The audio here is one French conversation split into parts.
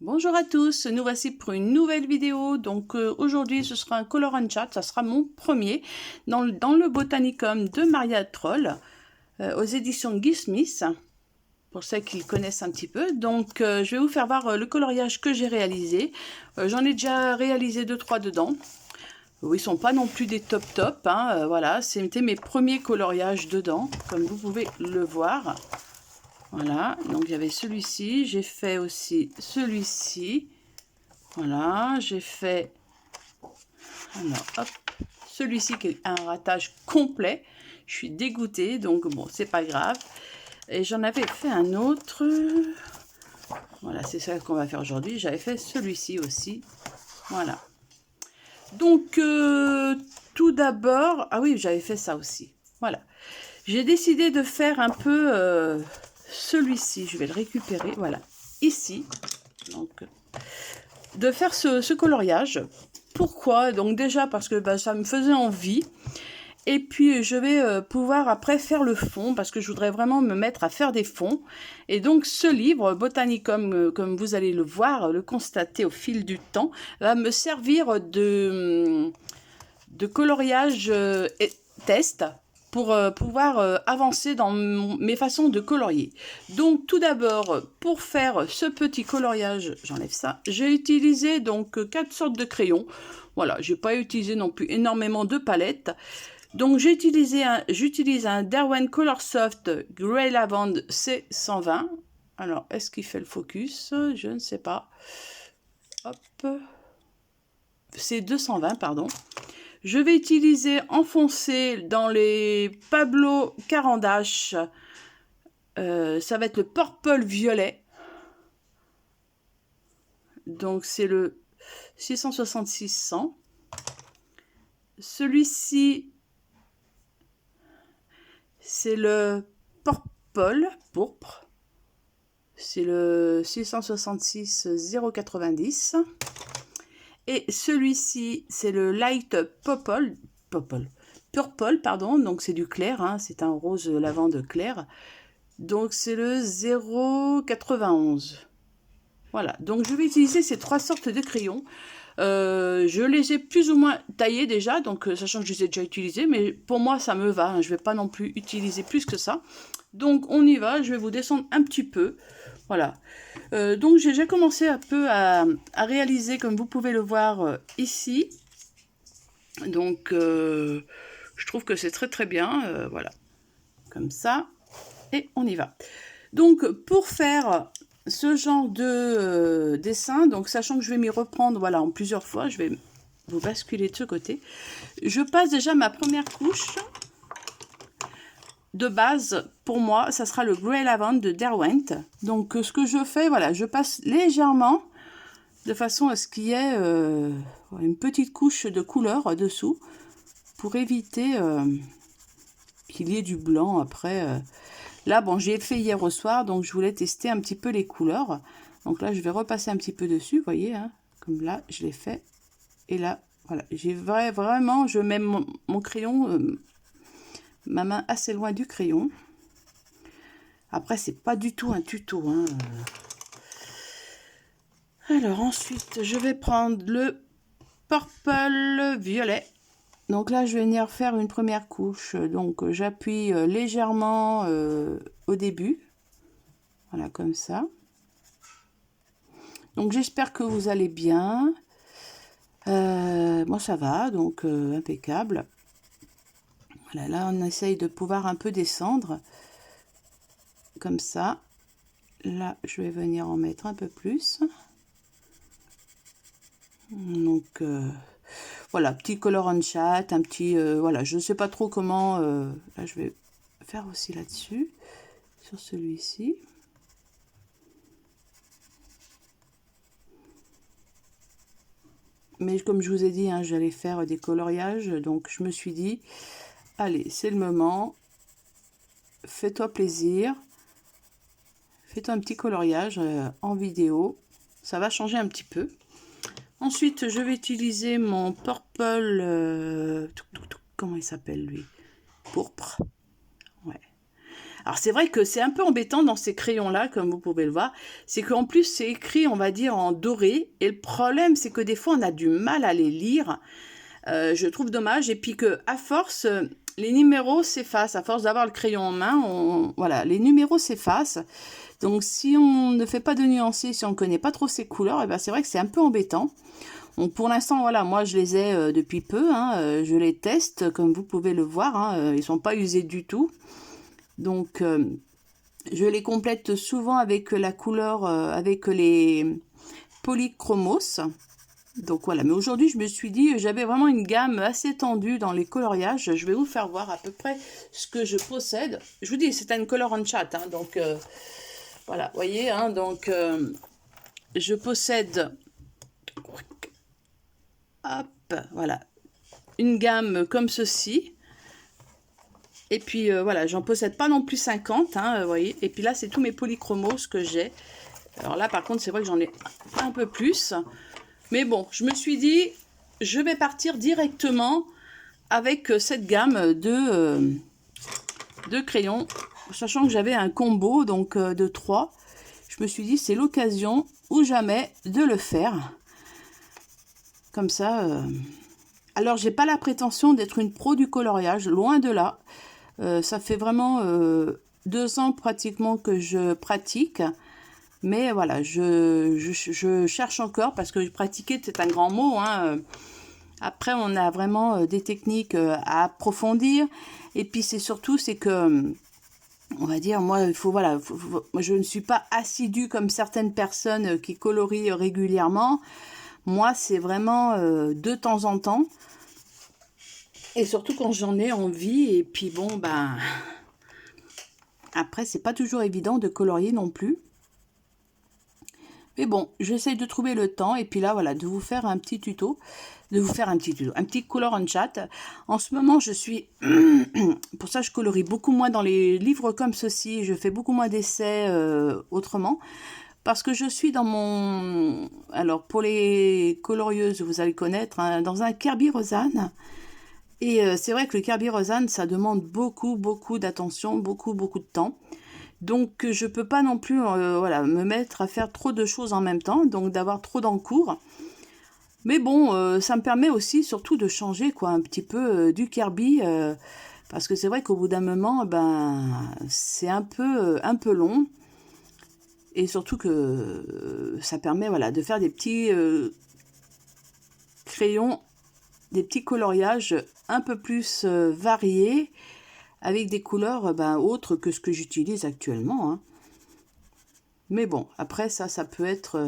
Bonjour à tous, nous voici pour une nouvelle vidéo. Donc aujourd'hui ce sera un color and chat, ça sera mon premier dans le Botanicum de Maria Troll aux éditions Guy Smith, pour ceux qui le connaissent un petit peu. Donc je vais vous faire voir le coloriage que j'ai réalisé. J'en ai déjà réalisé 2-3 dedans. Ils sont pas non plus des top hein, voilà, c'était mes premiers coloriages dedans, comme vous pouvez le voir. Voilà, donc il y avait celui-ci, j'ai fait aussi celui-ci. Voilà, j'ai fait alors, hop, celui-ci qui est un ratage complet. Je suis dégoûtée, donc bon, c'est pas grave. Et j'en avais fait un autre. Voilà, c'est ça qu'on va faire aujourd'hui. J'avais fait celui-ci aussi. Voilà. Donc, tout d'abord... Ah oui, j'avais fait ça aussi. Voilà. J'ai décidé de faire un peu celui-ci. Je vais le récupérer, voilà, ici. Donc, de faire ce coloriage. Pourquoi? Donc déjà parce que ça me faisait envie. Et puis je vais pouvoir après faire le fond, parce que je voudrais vraiment me mettre à faire des fonds. Et donc ce livre, Botanicum, comme vous allez le voir, le constater au fil du temps, va me servir de coloriage et test pour pouvoir avancer dans mes façons de colorier. Donc tout d'abord, pour faire ce petit coloriage, j'enlève ça, j'ai utilisé donc 4 sortes de crayons. Voilà, j'ai pas utilisé non plus énormément de palettes. Donc j'utilise un Derwent Colorsoft Grey Lavande C120. Alors, est-ce qu'il fait le focus? Je ne sais pas. Hop. C'est 220, pardon. Je vais utiliser en foncé dans les Pablo Carandache. Ça va être le Purple Violet. Donc c'est le 666-100. Celui-ci, c'est le Purple pourpre. C'est le 666-090. Et celui-ci, c'est le Light Purple, pardon, donc c'est du clair, hein, c'est un rose lavande clair. Donc c'est le 091. Voilà, donc je vais utiliser ces 3 sortes de crayons. Je les ai plus ou moins taillés déjà, donc sachant que je les ai déjà utilisés, mais pour moi ça me va, hein, je ne vais pas non plus utiliser plus que ça. Donc on y va, je vais vous descendre un petit peu. Voilà. Donc j'ai déjà commencé un peu à réaliser, comme vous pouvez le voir ici. Donc je trouve que c'est très très bien. Voilà. Comme ça. Et on y va. Donc pour faire ce genre de dessin, donc sachant que je vais m'y reprendre voilà, en plusieurs fois, je vais vous basculer de ce côté. Je passe déjà ma première couche. De base, pour moi, ça sera le Grey Lavande de Derwent. Donc, ce que je fais, voilà, je passe légèrement de façon à ce qu'il y ait une petite couche de couleur dessous pour éviter qu'il y ait du blanc après. Là, bon, j'ai fait hier au soir, donc je voulais tester un petit peu les couleurs. Donc là, je vais repasser un petit peu dessus, vous voyez, hein, comme là, je l'ai fait. Et là, voilà, j'ai vraiment, je mets mon crayon... ma main assez loin du crayon. Après, c'est pas du tout un tuto, hein. Alors ensuite, je vais prendre le Purple Violet. Donc là, je vais venir faire une première couche. Donc j'appuie légèrement au début. Voilà, comme ça. Donc j'espère que vous allez bien. Moi, ça va, donc impeccable. Voilà, là, on essaye de pouvoir un peu descendre. Comme ça. Là, je vais venir en mettre un peu plus. Donc, voilà, petit color on chat, un petit... voilà, je ne sais pas trop comment... là, je vais faire aussi là-dessus, sur celui-ci. Mais comme je vous ai dit, hein, j'allais faire des coloriages. Donc, je me suis dit, allez, c'est le moment. Fais-toi plaisir. Fais-toi un petit coloriage en vidéo. Ça va changer un petit peu. Ensuite, je vais utiliser mon Purple... comment il s'appelle, lui? Pourpre. Ouais. Alors c'est vrai que c'est un peu embêtant dans ces crayons-là, comme vous pouvez le voir, c'est qu'en plus c'est écrit, on va dire, en doré, et le problème c'est que des fois on a du mal à les lire, je trouve dommage, et puis que à force, les numéros s'effacent, à force d'avoir le crayon en main, voilà, les numéros s'effacent, donc si on ne fait pas de nuancer, si on ne connaît pas trop ces couleurs, et ben c'est vrai que c'est un peu embêtant. Donc pour l'instant, voilà, moi je les ai depuis peu, hein, je les teste, comme vous pouvez le voir, hein, ils ne sont pas usés du tout. Donc je les complète souvent avec la couleur, avec les polychromos. Donc voilà, mais aujourd'hui je me suis dit, j'avais vraiment une gamme assez étendue dans les coloriages. Je vais vous faire voir à peu près ce que je possède. Je vous dis, c'est une color on chat, hein, donc voilà, vous voyez, hein, donc je possède, hop, voilà, une gamme comme ceci. Et puis voilà, j'en possède pas non plus 50, hein, vous voyez. Et puis là, c'est tous mes polychromos que j'ai. Alors là, par contre, c'est vrai que j'en ai un peu plus. Mais bon, je me suis dit, je vais partir directement avec cette gamme de crayons. Sachant que j'avais un combo donc de 3. Je me suis dit, c'est l'occasion ou jamais de le faire. Comme ça. Alors, j'ai pas la prétention d'être une pro du coloriage, loin de là. Ça fait vraiment 2 ans pratiquement que je pratique. Mais voilà, je cherche encore parce que pratiquer, c'est un grand mot, hein. Après, on a vraiment des techniques à approfondir. Et puis, c'est surtout, c'est que, on va dire, moi, il faut, voilà, moi, je ne suis pas assidue comme certaines personnes qui colorient régulièrement. Moi, c'est vraiment de temps en temps. Et surtout quand j'en ai envie. Et puis, bon, ben... Après, c'est pas toujours évident de colorier non plus. Mais bon, j'essaye de trouver le temps. Et puis là, voilà, de vous faire un petit tuto. Un petit color on chat. En ce moment, je suis... Pour ça, je colorie beaucoup moins dans les livres comme ceci. Je fais beaucoup moins d'essais autrement. Parce que je suis dans mon... Alors, pour les colorieuses, vous allez connaître, hein, dans un Kerby Rosanne. Et c'est vrai que le Kerby Rosanne, ça demande beaucoup d'attention, beaucoup de temps. Donc, je peux pas non plus voilà, me mettre à faire trop de choses en même temps, donc d'avoir trop d'encours. Mais bon, ça me permet aussi surtout de changer quoi, un petit peu du Kerby, parce que c'est vrai qu'au bout d'un moment, ben, c'est un peu long. Et surtout que ça permet voilà, de faire des petits crayons, des petits coloriages un peu plus variés, avec des couleurs autres que ce que j'utilise actuellement. Hein. Mais bon, après ça peut être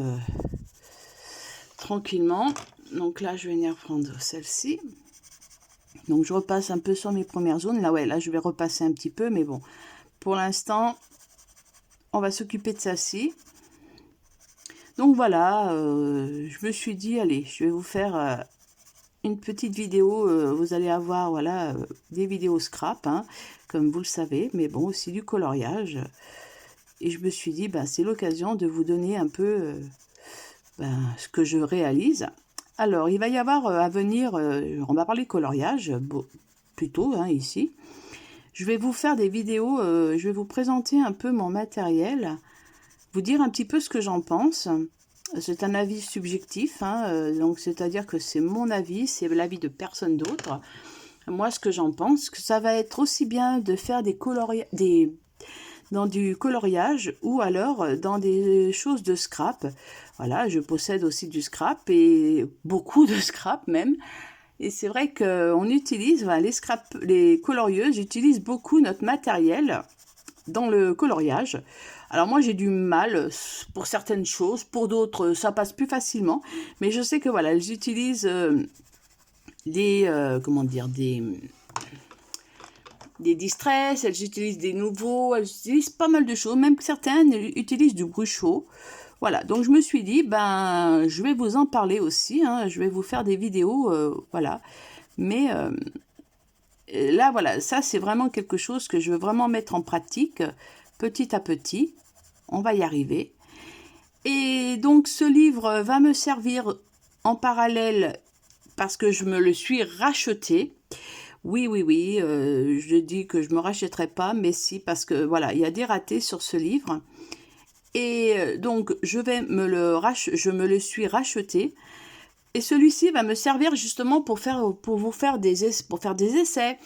tranquillement. Donc là, je vais venir prendre celle-ci. Donc je repasse un peu sur mes premières zones. Là, ouais, là, je vais repasser un petit peu. Mais bon, pour l'instant, on va s'occuper de celle-ci. Donc voilà, je me suis dit, allez, je vais vous faire... une petite vidéo, vous allez avoir voilà des vidéos scrap, hein, comme vous le savez, mais bon, aussi du coloriage. Et je me suis dit, c'est l'occasion de vous donner un peu ce que je réalise. Alors, il va y avoir à venir, on va parler coloriage, plutôt, hein, ici. Je vais vous faire des vidéos, je vais vous présenter un peu mon matériel, vous dire un petit peu ce que j'en pense. C'est un avis subjectif, hein, donc c'est-à-dire que c'est mon avis, c'est l'avis de personne d'autre. Moi, ce que j'en pense, que ça va être aussi bien de faire dans du coloriage ou alors dans des choses de scrap. Voilà, je possède aussi du scrap et beaucoup de scrap même. Et c'est vrai qu'on utilise, les colorieuses utilisent beaucoup notre matériel dans le coloriage. Alors moi j'ai du mal pour certaines choses, pour d'autres ça passe plus facilement, mais je sais que voilà, elles utilisent comment dire, des distress, elles utilisent des nouveaux, elles utilisent pas mal de choses, même certaines utilisent du brush chaud. Voilà, donc je me suis dit, je vais vous en parler aussi, hein, je vais vous faire des vidéos, voilà, mais là voilà, ça c'est vraiment quelque chose que je veux vraiment mettre en pratique, petit à petit. On va y arriver. Et donc, ce livre va me servir en parallèle parce que je me le suis racheté. Oui, oui, oui, je dis que je me rachèterai pas, mais si, parce que voilà, il y a des ratés sur ce livre. Et donc, je me le suis racheté. Et celui-ci va me servir justement pour vous faire pour faire des essais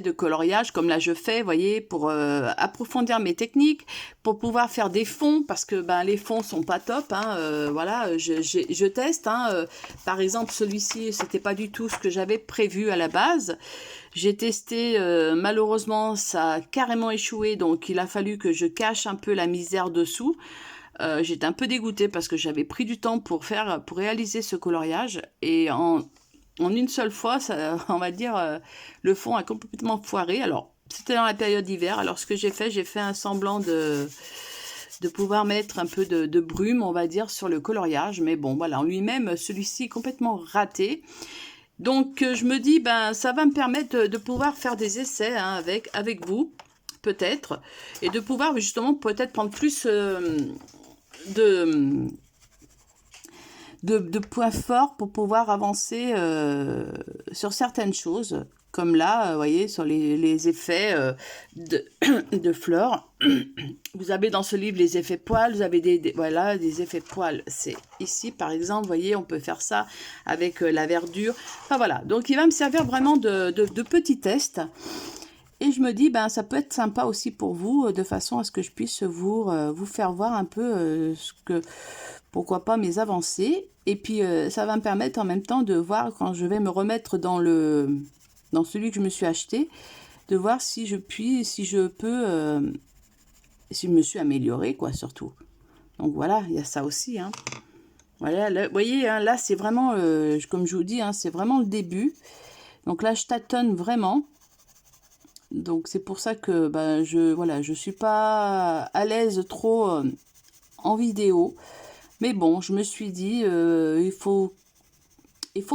de coloriage, comme là je fais, voyez, pour approfondir mes techniques, pour pouvoir faire des fonds, parce que ben, les fonds sont pas top, hein, voilà, je teste, hein, par exemple celui-ci, c'était pas du tout ce que j'avais prévu à la base, j'ai testé, malheureusement ça a carrément échoué, donc il a fallu que je cache un peu la misère dessous. J'étais un peu dégoûtée parce que j'avais pris du temps pour réaliser ce coloriage et en une seule fois, ça, on va dire, le fond a complètement foiré. Alors, c'était dans la période d'hiver. Alors, ce que j'ai fait un semblant de pouvoir mettre un peu de brume, on va dire, sur le coloriage. Mais bon, voilà, en lui-même, celui-ci est complètement raté. Donc, je me dis, ben, ça va me permettre de pouvoir faire des essais hein, avec vous, peut-être, et de pouvoir justement peut-être prendre plus de, de points forts pour pouvoir avancer sur certaines choses. Comme là, vous voyez, sur les effets de fleurs. Vous avez dans ce livre les effets poils, vous avez voilà, des effets poils. C'est ici, par exemple, vous voyez, on peut faire ça avec la verdure. Enfin voilà, donc il va me servir vraiment de petit test. Et je me dis, ben, ça peut être sympa aussi pour vous, de façon à ce que je puisse vous faire voir un peu pourquoi pas mes avancées. Et puis, ça va me permettre en même temps de voir quand je vais me remettre dans celui que je me suis acheté, de voir si je peux, si je me suis améliorée, quoi, surtout. Donc voilà, il y a ça aussi, hein. Voilà, là, vous voyez, hein, là, c'est vraiment, comme je vous dis, hein, c'est vraiment le début. Donc là, je tâtonne vraiment. Donc c'est pour ça que ben, je suis pas à l'aise trop en vidéo. Mais bon, je me suis dit, il faut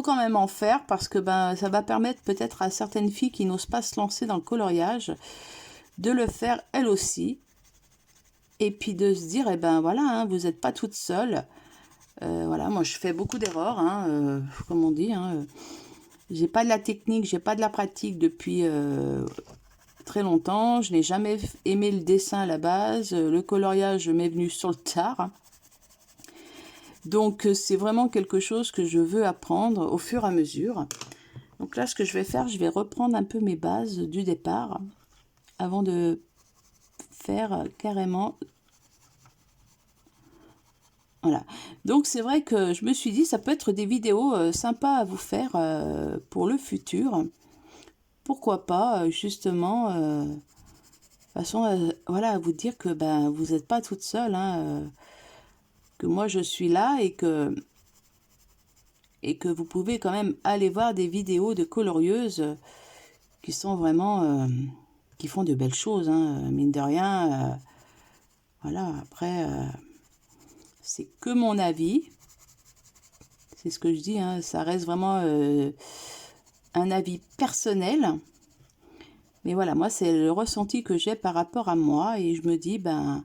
quand même en faire parce que ben, ça va permettre peut-être à certaines filles qui n'osent pas se lancer dans le coloriage de le faire elles aussi. Et puis de se dire, eh ben voilà, hein, vous n'êtes pas toute seule. Voilà, moi je fais beaucoup d'erreurs, hein, comme on dit. Hein, j'ai pas de la technique, j'ai pas de la pratique depuis très longtemps. Je n'ai jamais aimé le dessin à la base. Le coloriage m'est venu sur le tard. Donc c'est vraiment quelque chose que je veux apprendre au fur et à mesure. Donc là, ce que je vais faire, je vais reprendre un peu mes bases du départ avant de faire carrément. Voilà. Donc c'est vrai que je me suis dit, ça peut être des vidéos sympas à vous faire pour le futur. Pourquoi pas, justement, façon, voilà, à vous dire que ben, vous n'êtes pas toute seule, hein, que moi je suis là et que vous pouvez quand même aller voir des vidéos de colorieuses qui sont vraiment, qui font de belles choses, hein, mine de rien. Voilà, après, c'est que mon avis. C'est ce que je dis, hein, ça reste vraiment un avis personnel. Mais voilà, moi, c'est le ressenti que j'ai par rapport à moi. Et je me dis, ben,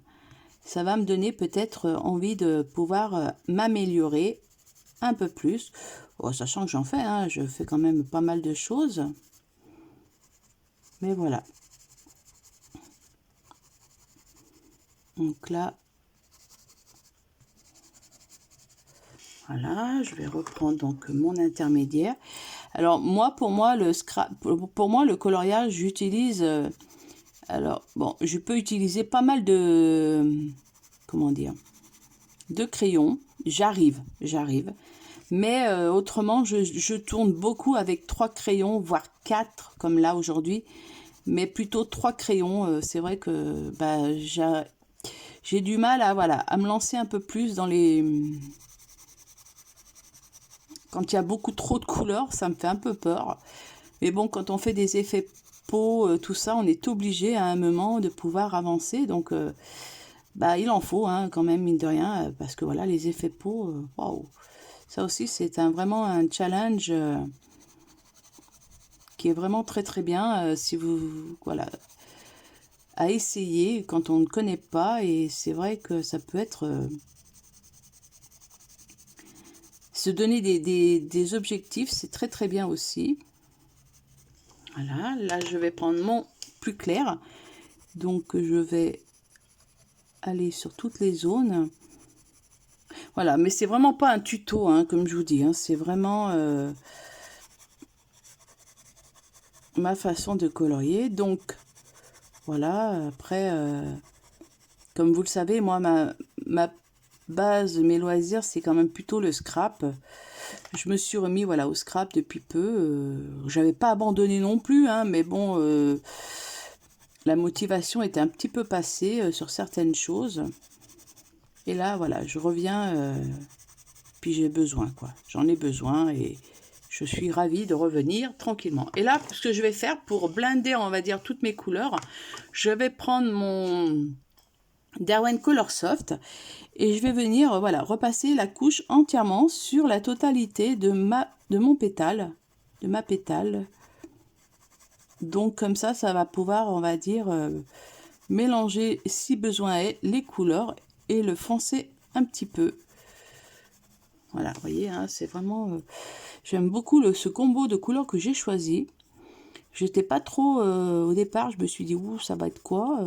ça va me donner peut-être envie de pouvoir m'améliorer un peu plus. Oh, sachant que j'en fais, hein, je fais quand même pas mal de choses. Mais voilà. Donc là, voilà, je vais reprendre donc mon intermédiaire. Alors moi, pour moi, le coloriage, j'utilise. Alors bon, je peux utiliser pas mal de, comment dire, de crayons. J'arrive. Mais autrement, je tourne beaucoup avec 3 crayons, voire 4, comme là aujourd'hui. Mais plutôt 3 crayons. C'est vrai que bah, j'ai du mal à me lancer un peu plus dans les... Quand il y a beaucoup trop de couleurs, ça me fait un peu peur. Mais bon, quand on fait des effets peau, tout ça, on est obligé à un moment de pouvoir avancer. Donc, bah, il en faut hein, quand même, mine de rien, parce que voilà, les effets peau, waouh. Ça aussi, c'est vraiment un challenge qui est vraiment très très bien si vous, voilà, à essayer quand on ne connaît pas. Et c'est vrai que ça peut être... se donner des objectifs, c'est très très bien aussi. Voilà, là je vais prendre mon plus clair. Donc je vais aller sur toutes les zones. Voilà, mais c'est vraiment pas un tuto, hein, comme je vous dis. Hein, c'est vraiment ma façon de colorier. Donc voilà, après, comme vous le savez, moi, ma base, mes loisirs, c'est quand même plutôt le scrap. Je me suis remis voilà, au scrap depuis peu. J'avais pas abandonné non plus, hein, mais bon, la motivation était un petit peu passée sur certaines choses. Et là, voilà, je reviens, puis j'ai besoin, quoi. J'en ai besoin et je suis ravie de revenir tranquillement. Et là, ce que je vais faire pour blinder, on va dire, toutes mes couleurs, je vais prendre mon Derwent Color Soft et je vais venir, voilà, repasser la couche entièrement sur la totalité de mon pétale, de ma pétale. Donc comme ça va pouvoir, on va dire, mélanger si besoin est les couleurs et le foncer un petit peu. Voilà, vous voyez, hein, c'est vraiment... j'aime beaucoup ce combo de couleurs que j'ai choisi. J'étais pas trop... au départ, je me suis dit, ouh, ça va être quoi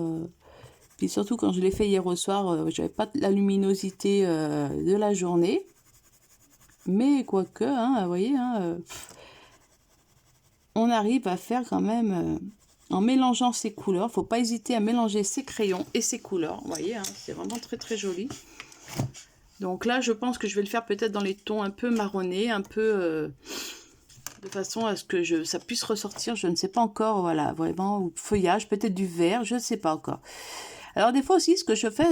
Puis surtout, quand je l'ai fait hier au soir, j'avais pas la luminosité de la journée. Mais quoique, hein, vous voyez, hein, on arrive à faire quand même... en mélangeant ces couleurs, faut pas hésiter à mélanger ses crayons et ses couleurs. Vous voyez, hein, c'est vraiment très très joli. Donc là, je pense que je vais le faire peut-être dans les tons un peu marronnés, un peu de façon à ce que ça puisse ressortir, je ne sais pas encore, voilà, vraiment, ou feuillage, peut-être du vert, je ne sais pas encore. Alors des fois aussi, ce que je fais,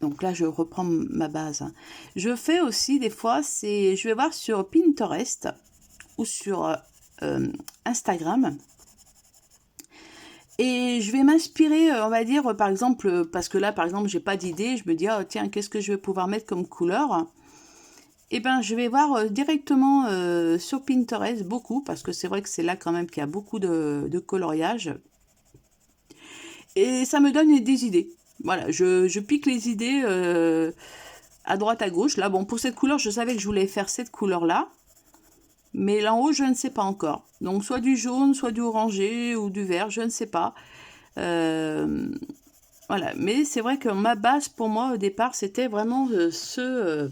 donc là, je reprends ma base, hein. Je fais aussi des fois, je vais voir sur Pinterest ou sur Instagram. Et je vais m'inspirer, on va dire, par exemple, parce que là, par exemple, j'ai pas d'idée, je me dis, oh, tiens, qu'est-ce que je vais pouvoir mettre comme couleur? Eh bien, je vais voir directement sur Pinterest, beaucoup, parce que c'est vrai que c'est là quand même qu'il y a beaucoup de coloriage. Et ça me donne des idées. Voilà, je pique les idées à droite, à gauche. Là, bon, pour cette couleur, je savais que je voulais faire cette couleur-là. Mais là en haut, je ne sais pas encore. Donc, soit du jaune, soit du orangé ou du vert, je ne sais pas. Voilà, mais c'est vrai que ma base, pour moi, au départ, c'était vraiment ce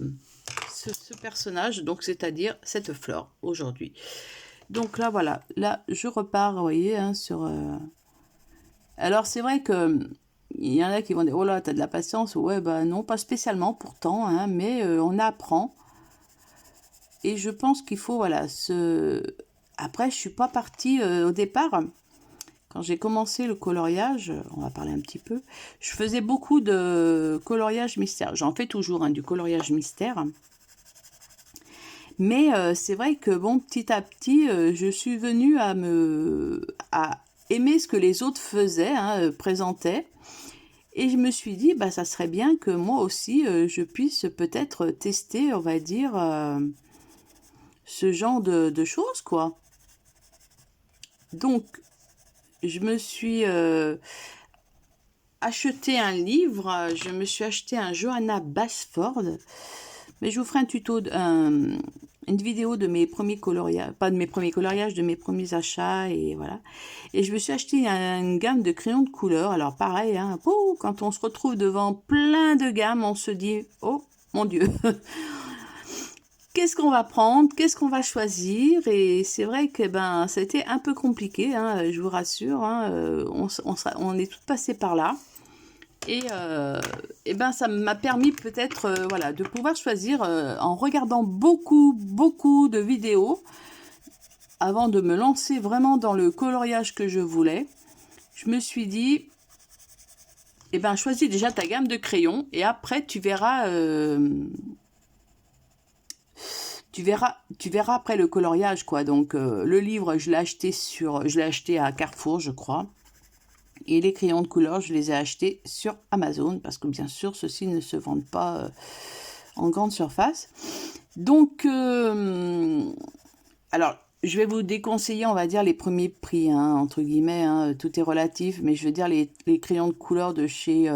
personnage, donc c'est-à-dire cette fleur, aujourd'hui. Donc là, voilà, là, je repars, vous voyez, hein, sur... Alors, c'est vrai que... il y en a qui vont dire, oh là, t'as de la patience. Ouais, bah non, pas spécialement pourtant, hein, mais on apprend. Et je pense qu'il faut, voilà, Après, je suis pas partie au départ. Quand j'ai commencé le coloriage, on va parler un petit peu, je faisais beaucoup de coloriage mystère. J'en fais toujours, hein, du coloriage mystère. Mais c'est vrai que, bon, petit à petit, je suis venue à aimer ce que les autres faisaient, hein, présentaient. Et je me suis dit, bah, ça serait bien que moi aussi, je puisse peut-être tester, on va dire, ce genre de choses, quoi. Donc, je me suis acheté un livre, je me suis acheté un Johanna Basford, mais je vous ferai un tuto, une vidéo de mes premiers coloriages, pas de mes premiers coloriages, de mes premiers achats, et voilà. Et je me suis acheté une gamme de crayons de couleur. Alors pareil, hein, quand on se retrouve devant plein de gammes, on se dit, oh mon Dieu, qu'est-ce qu'on va prendre, qu'est-ce qu'on va choisir? Et c'est vrai que ben, ça a été un peu compliqué, hein, je vous rassure, hein, on est toutes passées par là. Et ben, ça m'a permis peut-être voilà, de pouvoir choisir en regardant beaucoup de vidéos avant de me lancer vraiment dans le coloriage que je voulais. Je me suis dit, eh ben, choisis déjà ta gamme de crayons et après tu verras après le coloriage, quoi. Donc le livre, je l'ai acheté à Carrefour, je crois. Et les crayons de couleur, je les ai achetés sur Amazon parce que bien sûr, ceux-ci ne se vendent pas en grande surface. Donc, alors, je vais vous déconseiller, on va dire, les premiers prix, hein, entre guillemets, hein, tout est relatif, mais je veux dire les crayons de couleur de chez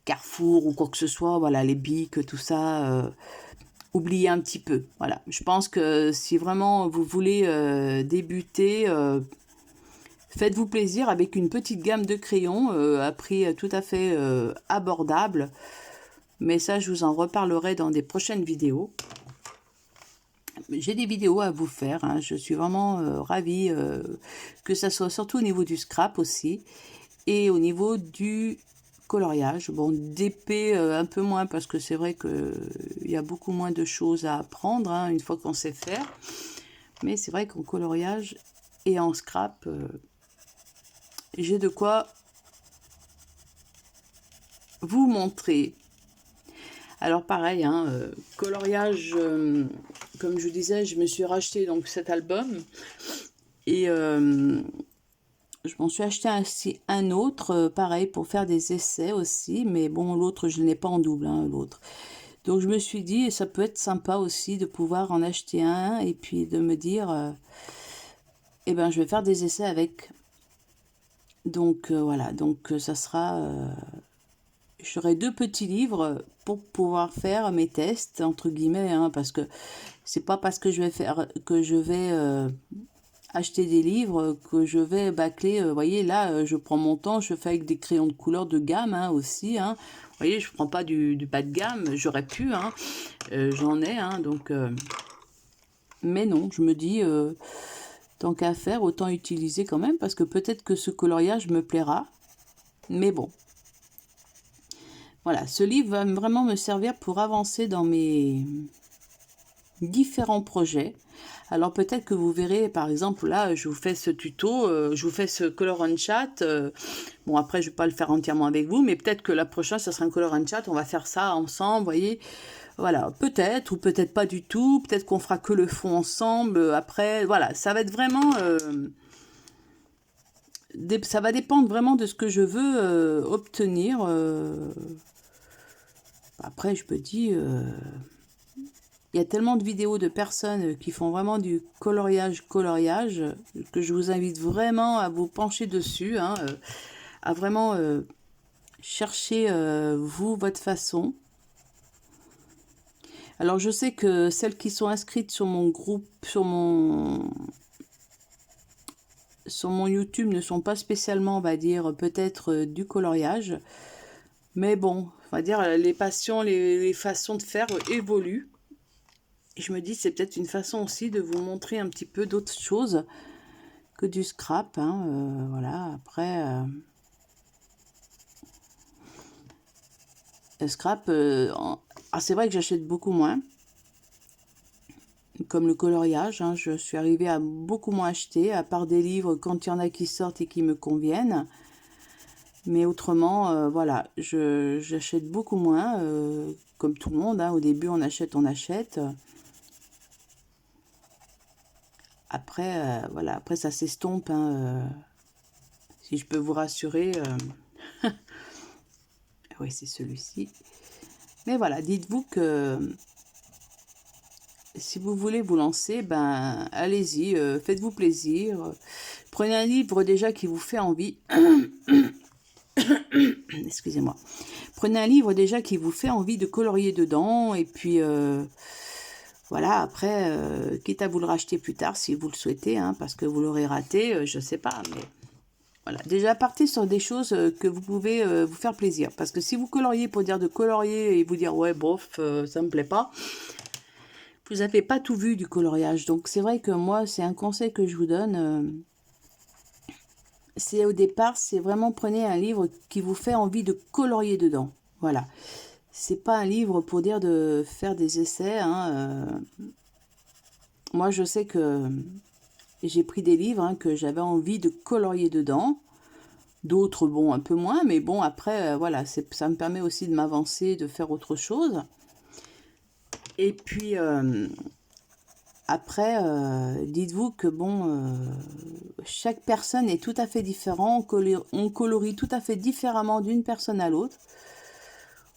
Carrefour ou quoi que ce soit, voilà, les Bic, tout ça. oublier un petit peu. Voilà, je pense que si vraiment vous voulez débuter, faites-vous plaisir avec une petite gamme de crayons à prix tout à fait abordable. Mais ça, je vous en reparlerai dans des prochaines vidéos. J'ai des vidéos à vous faire, hein. Je suis vraiment ravie que ça soit surtout au niveau du scrap aussi et au niveau du coloriage. Bon, d'épée un peu moins parce que c'est vrai qu'il y a beaucoup moins de choses à apprendre hein, une fois qu'on sait faire. Mais c'est vrai qu'en coloriage et en scrap, j'ai de quoi vous montrer. Alors pareil, hein, coloriage, comme je vous disais, je me suis racheté donc cet album et je m'en suis acheté un autre, pareil, pour faire des essais aussi, mais bon, l'autre, je ne l'ai pas en double, hein, l'autre. Donc je me suis dit, ça peut être sympa aussi de pouvoir en acheter un et puis de me dire, eh ben, je vais faire des essais avec. Donc voilà, donc ça sera... j'aurai 2 petits livres pour pouvoir faire mes tests, entre guillemets, hein, parce que c'est pas parce que je vais acheter des livres que je vais bâcler. Vous voyez, là, je prends mon temps, je fais avec des crayons de couleur de gamme hein, aussi. Hein. Vous voyez, je prends pas du bas de gamme, j'aurais pu, hein, j'en ai, hein, donc... mais non, je me dis, tant qu'à faire, autant utiliser quand même, parce que peut-être que ce coloriage me plaira. Mais bon. Voilà, ce livre va vraiment me servir pour avancer dans mes différents projets. Alors peut-être que vous verrez, par exemple, là, je vous fais ce tuto, je vous fais ce color on chat. Bon, après, je ne vais pas le faire entièrement avec vous, mais peut-être que la prochaine, ça sera un color on chat. On va faire ça ensemble, vous voyez. Voilà, peut-être, ou peut-être pas du tout. Peut-être qu'on fera que le fond ensemble. Après, voilà, ça va être vraiment... ça va dépendre vraiment de ce que je veux obtenir. Après, je peux dire... il y a tellement de vidéos de personnes qui font vraiment du coloriage que je vous invite vraiment à vous pencher dessus, hein, à vraiment chercher vous, votre façon. Alors je sais que celles qui sont inscrites sur mon groupe, sur mon YouTube ne sont pas spécialement, on va dire, peut-être du coloriage. Mais bon, on va dire les passions, les façons de faire évoluent. Et je me dis, c'est peut-être une façon aussi de vous montrer un petit peu d'autres choses que du scrap. Hein, voilà, après, le scrap, c'est vrai que j'achète beaucoup moins. Comme le coloriage, hein, je suis arrivée à beaucoup moins acheter, à part des livres quand il y en a qui sortent et qui me conviennent. Mais autrement, voilà, j'achète beaucoup moins, comme tout le monde. Hein, au début, on achète. Après, voilà, après ça s'estompe, hein, si je peux vous rassurer. Oui, c'est celui-ci. Mais voilà, dites-vous que si vous voulez vous lancer, ben allez-y, faites-vous plaisir. Prenez un livre déjà qui vous fait envie. Excusez-moi. Prenez un livre déjà qui vous fait envie de colorier dedans. Et puis, voilà, après, quitte à vous le racheter plus tard si vous le souhaitez, hein, parce que vous l'aurez raté, je ne sais pas, mais... Voilà, déjà partez sur des choses que vous pouvez vous faire plaisir. Parce que si vous coloriez pour dire de colorier et vous dire, ouais, bof, ça me plaît pas, vous n'avez pas tout vu du coloriage. Donc c'est vrai que moi, c'est un conseil que je vous donne. C'est au départ, c'est vraiment prenez un livre qui vous fait envie de colorier dedans. Voilà. C'est pas un livre pour dire de faire des essais. Hein, moi, je sais que j'ai pris des livres hein, que j'avais envie de colorier dedans. D'autres, bon, un peu moins. Mais bon, après, voilà, ça me permet aussi de m'avancer, de faire autre chose. Et puis, après, dites-vous que, bon, chaque personne est tout à fait différente. On colorie tout à fait différemment d'une personne à l'autre.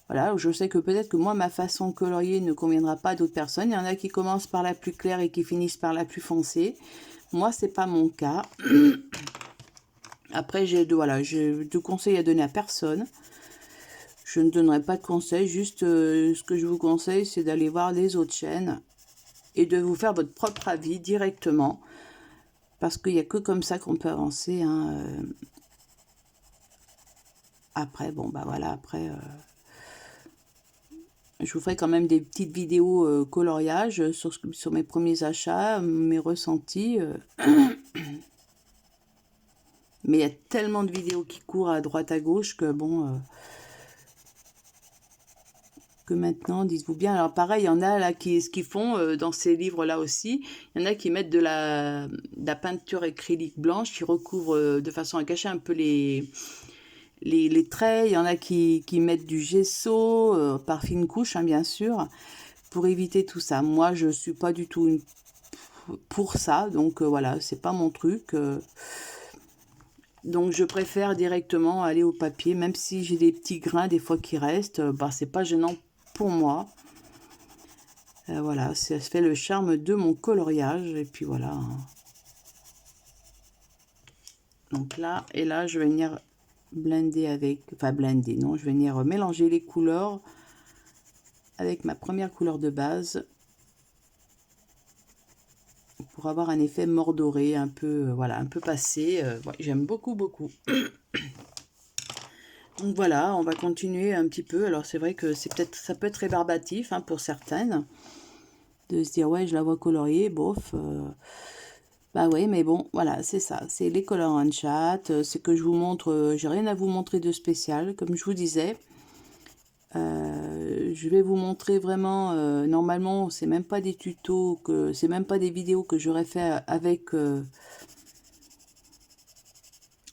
Voilà, je sais que peut-être que moi, ma façon de colorier ne conviendra pas à d'autres personnes. Il y en a qui commencent par la plus claire et qui finissent par la plus foncée. Moi, c'est pas mon cas. Après, j'ai de conseils à donner à personne. je ne donnerai pas de conseils, juste ce que je vous conseille, c'est d'aller voir les autres chaînes et de vous faire votre propre avis directement. Parce qu'il n'y a que comme ça qu'on peut avancer. Hein. Après, bon, bah voilà, après... je vous ferai quand même des petites vidéos coloriage sur mes premiers achats, mes ressentis. Mais il y a tellement de vidéos qui courent à droite à gauche que bon... que maintenant, dites-vous bien. Alors pareil, il y en a là ce qu'ils font dans ces livres-là aussi. Il y en a qui mettent de la peinture acrylique blanche qui recouvre de façon à cacher un peu les traits. Il y en a qui mettent du gesso par fine couche, hein, bien sûr, pour éviter tout ça. Moi, je suis pas du tout pour ça, donc voilà, c'est pas mon truc. Donc je préfère directement aller au papier, même si j'ai des petits grains des fois qui restent, bah c'est pas gênant pour moi. Voilà, ça fait le charme de mon coloriage, et puis voilà. Donc là, et là, je vais venir blender avec, enfin blender, non, je vais venir mélanger les couleurs avec ma première couleur de base pour avoir un effet mordoré, un peu, voilà, un peu passé. Ouais, j'aime beaucoup. Donc voilà, on va continuer un petit peu. Alors c'est vrai que ça peut être rébarbatif hein, pour certaines, de se dire ouais je la vois coloriée, bof. Bah ouais, mais bon, voilà, c'est ça, c'est les colors en chat, c'est que je vous montre, j'ai rien à vous montrer de spécial, comme je vous disais. Je vais vous montrer vraiment, normalement c'est même pas des tutos, c'est même pas des vidéos que j'aurais fait avec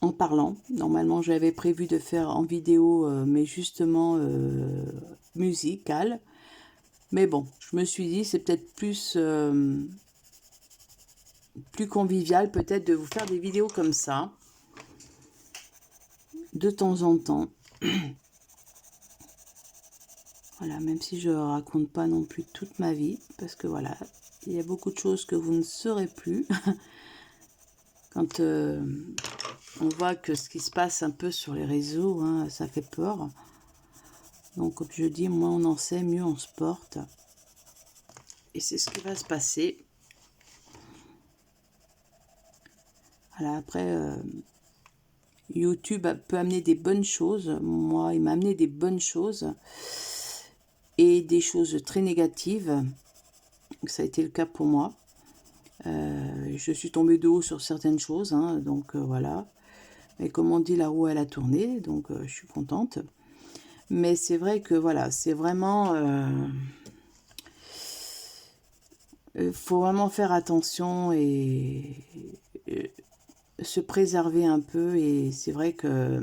en parlant. Normalement j'avais prévu de faire en vidéo, mais justement musicale. Mais bon, je me suis dit c'est peut-être plus convivial peut-être de vous faire des vidéos comme ça de temps en temps. Voilà, même si je raconte pas non plus toute ma vie, parce que voilà, il y a beaucoup de choses que vous ne saurez plus quand on voit que ce qui se passe un peu sur les réseaux, hein, ça fait peur. Donc comme je dis, moins on en sait, mieux on se porte. Et c'est ce qui va se passer. Voilà, après, YouTube peut amener des bonnes choses. Moi, il m'a amené des bonnes choses. Et des choses très négatives. Ça a été le cas pour moi. Je suis tombée de haut sur certaines choses, hein, donc voilà. Mais comme on dit, la roue elle a tourné, donc je suis contente. Mais c'est vrai que voilà, c'est vraiment... faut vraiment faire attention et se préserver un peu. Et c'est vrai que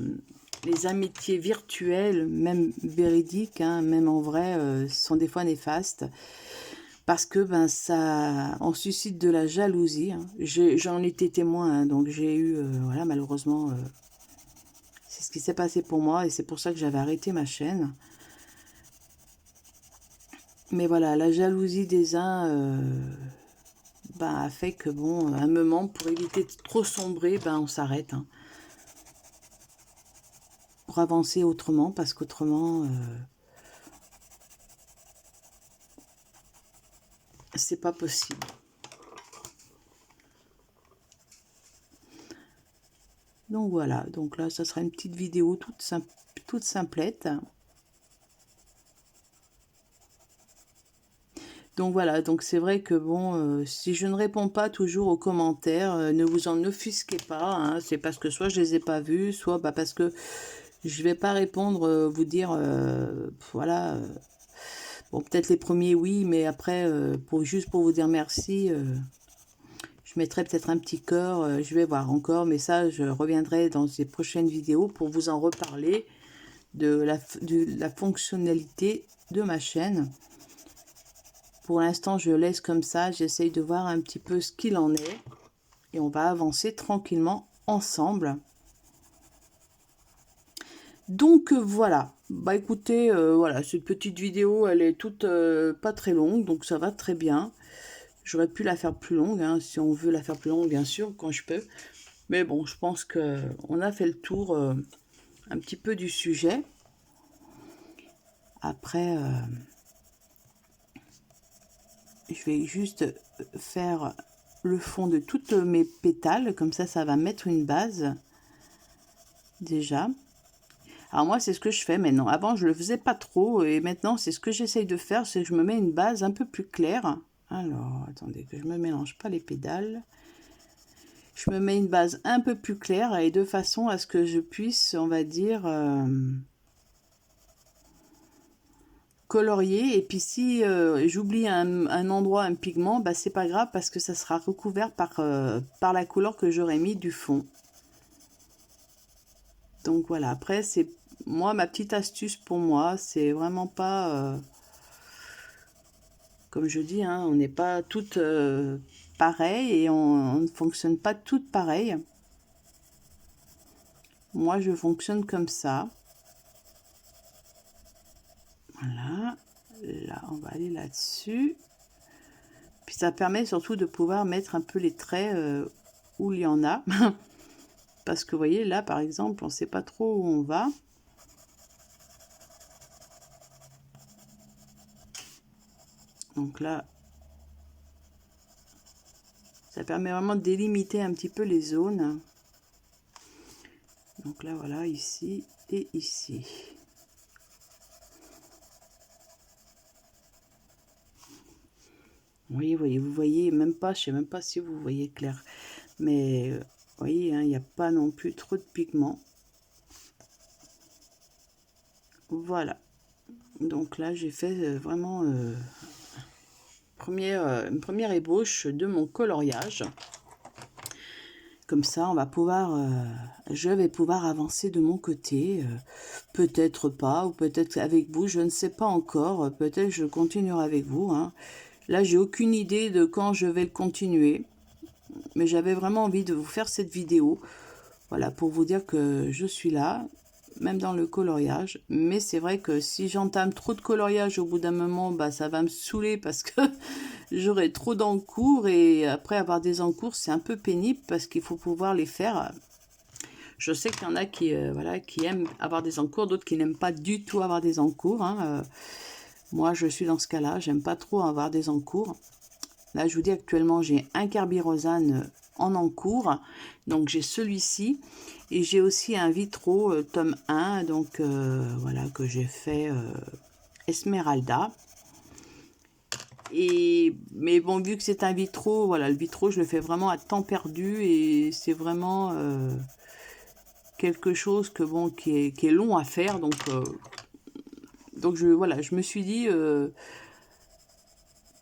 les amitiés virtuelles, même véridiques, hein, même en vrai, sont des fois néfastes. Parce que ben ça, on suscite de la jalousie. Hein. J'en étais témoin, hein, donc j'ai eu, voilà, malheureusement, c'est ce qui s'est passé pour moi et c'est pour ça que j'avais arrêté ma chaîne. Mais voilà, la jalousie des uns ben, a fait que bon, à un moment, pour éviter de trop sombrer, ben on s'arrête. Hein, pour avancer autrement, parce qu'autrement, c'est pas possible. Donc voilà, donc là, ça sera une petite vidéo toute simplette. Donc voilà, donc c'est vrai que bon, si je ne réponds pas toujours aux commentaires, ne vous en offusquez pas. Hein, c'est parce que soit je les ai pas vus, soit bah, parce que je vais pas répondre, vous dire, voilà. Bon, peut-être les premiers oui, mais après, juste pour vous dire merci, je mettrai peut-être un petit cœur. Je vais voir encore, mais ça, je reviendrai dans ces prochaines vidéos pour vous en reparler de la fonctionnalité de ma chaîne. Pour l'instant, je laisse comme ça. J'essaye de voir un petit peu ce qu'il en est. Et on va avancer tranquillement ensemble. Donc, voilà. Bah, écoutez, voilà, cette petite vidéo, elle est toute pas très longue. Donc, ça va très bien. J'aurais pu la faire plus longue, hein, si on veut la faire plus longue, bien sûr, quand je peux. Mais bon, je pense qu'on a fait le tour un petit peu du sujet. Après, je vais juste faire le fond de toutes mes pétales. Comme ça va mettre une base. Déjà. Alors moi, c'est ce que je fais maintenant. Avant, je le faisais pas trop. Et maintenant, c'est ce que j'essaye de faire. C'est que je me mets une base un peu plus claire. Alors, attendez que je me mélange pas les pédales. Je me mets une base un peu plus claire et de façon à ce que je puisse, on va dire, colorier. Et puis si j'oublie un endroit, un pigment, bah, c'est pas grave parce que ça sera recouvert par la couleur que j'aurais mis du fond. Donc voilà, après c'est moi ma petite astuce pour moi, c'est vraiment pas comme je dis, hein, on n'est pas toutes pareilles et on ne fonctionne pas toutes pareilles. Moi je fonctionne comme ça. Voilà, là on va aller là-dessus. Puis ça permet surtout de pouvoir mettre un peu les traits où il y en a. Parce que vous voyez là par exemple, on ne sait pas trop où on va. Donc là, ça permet vraiment de délimiter un petit peu les zones. Donc là, voilà, ici et ici. Oui, vous voyez même pas, je sais même pas si vous voyez clair. Mais vous voyez, hein, il n'y a pas non plus trop de pigments. Voilà. Donc là, j'ai fait vraiment une première ébauche de mon coloriage. Comme ça, on va pouvoir, je vais pouvoir avancer de mon côté. Peut-être pas, ou peut-être avec vous, je ne sais pas encore. Peut-être je continuerai avec vous. Hein. Là, j'ai aucune idée de quand je vais le continuer. Mais j'avais vraiment envie de vous faire cette vidéo. Voilà, pour vous dire que je suis là, même dans le coloriage. Mais c'est vrai que si j'entame trop de coloriage au bout d'un moment, bah, ça va me saouler parce que j'aurai trop d'encours. Et après avoir des encours, c'est un peu pénible parce qu'il faut pouvoir les faire. Je sais qu'il y en a qui, voilà, qui aiment avoir des encours, d'autres qui n'aiment pas du tout avoir des encours. Hein. Moi, je suis dans ce cas-là, j'aime pas trop avoir des encours. Là, je vous dis actuellement, j'ai un Carbyrosane en encours. Donc, j'ai celui-ci. Et j'ai aussi un Vitro tome 1. Donc, voilà, que j'ai fait Esmeralda. Mais bon, vu que c'est un Vitro, voilà, le Vitro, je le fais vraiment à temps perdu. Et c'est vraiment quelque chose que, bon, qui est long à faire. Donc voilà, je me suis dit...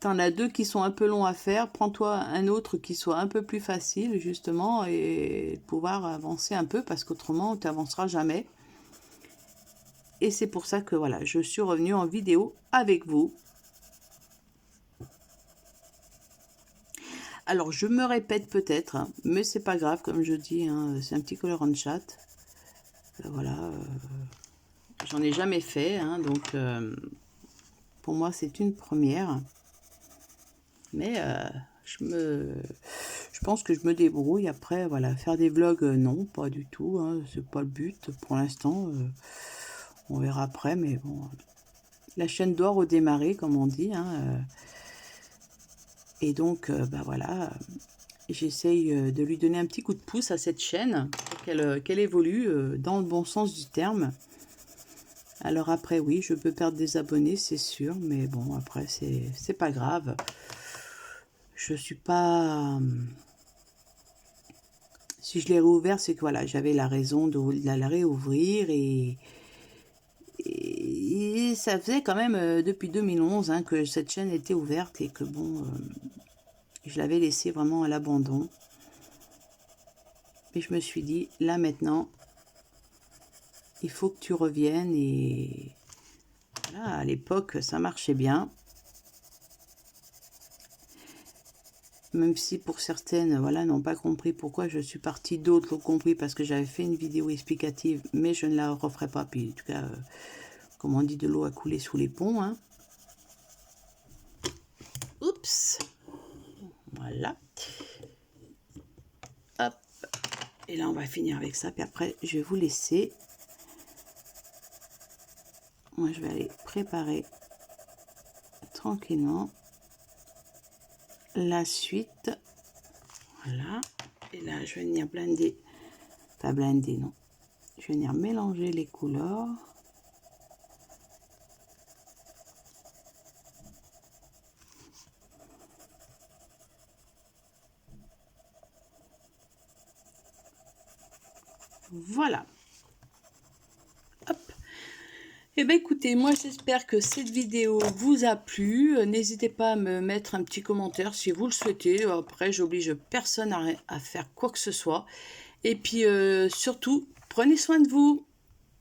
T'en as deux qui sont un peu longs à faire, prends-toi un autre qui soit un peu plus facile justement et pouvoir avancer un peu parce qu'autrement tu n'avanceras jamais. Et c'est pour ça que voilà, je suis revenue en vidéo avec vous. Alors je me répète peut-être, hein, mais c'est pas grave comme je dis, hein, c'est un petit color on chat. Voilà, j'en ai jamais fait, hein, donc pour moi c'est une première. Mais je pense que je me débrouille. Après, voilà, faire des vlogs, non, pas du tout. Hein, c'est pas le but pour l'instant. On verra après, mais bon. La chaîne doit redémarrer, comme on dit. Hein, et donc, bah voilà, j'essaye de lui donner un petit coup de pouce à cette chaîne pour qu'elle évolue dans le bon sens du terme. Alors après, oui, je peux perdre des abonnés, c'est sûr. Mais bon, après, c'est pas grave. Je suis pas... Si je l'ai réouvert, c'est que voilà, j'avais la raison de la réouvrir et ça faisait quand même depuis 2011 hein, que cette chaîne était ouverte et que bon, je l'avais laissée vraiment à l'abandon. Et je me suis dit, là maintenant, il faut que tu reviennes et voilà, à l'époque, ça marchait bien. Même si pour certaines, voilà, n'ont pas compris pourquoi je suis partie, d'autres l'ont compris parce que j'avais fait une vidéo explicative, mais je ne la referai pas. Puis en tout cas, comme on dit, de l'eau a coulé sous les ponts. Hein. Oups. Voilà. Hop. Et là, on va finir avec ça. Puis après, je vais vous laisser. moi je vais aller préparer tranquillement la suite. Voilà, et là je vais venir blender, pas blender non, je vais venir mélanger les couleurs. Voilà. Hop. Et bien écoutez, moi j'espère que cette vidéo vous a plu. N'hésitez pas à me mettre un petit commentaire si vous le souhaitez. Après, j'oblige personne à faire quoi que ce soit. Et puis surtout, prenez soin de vous.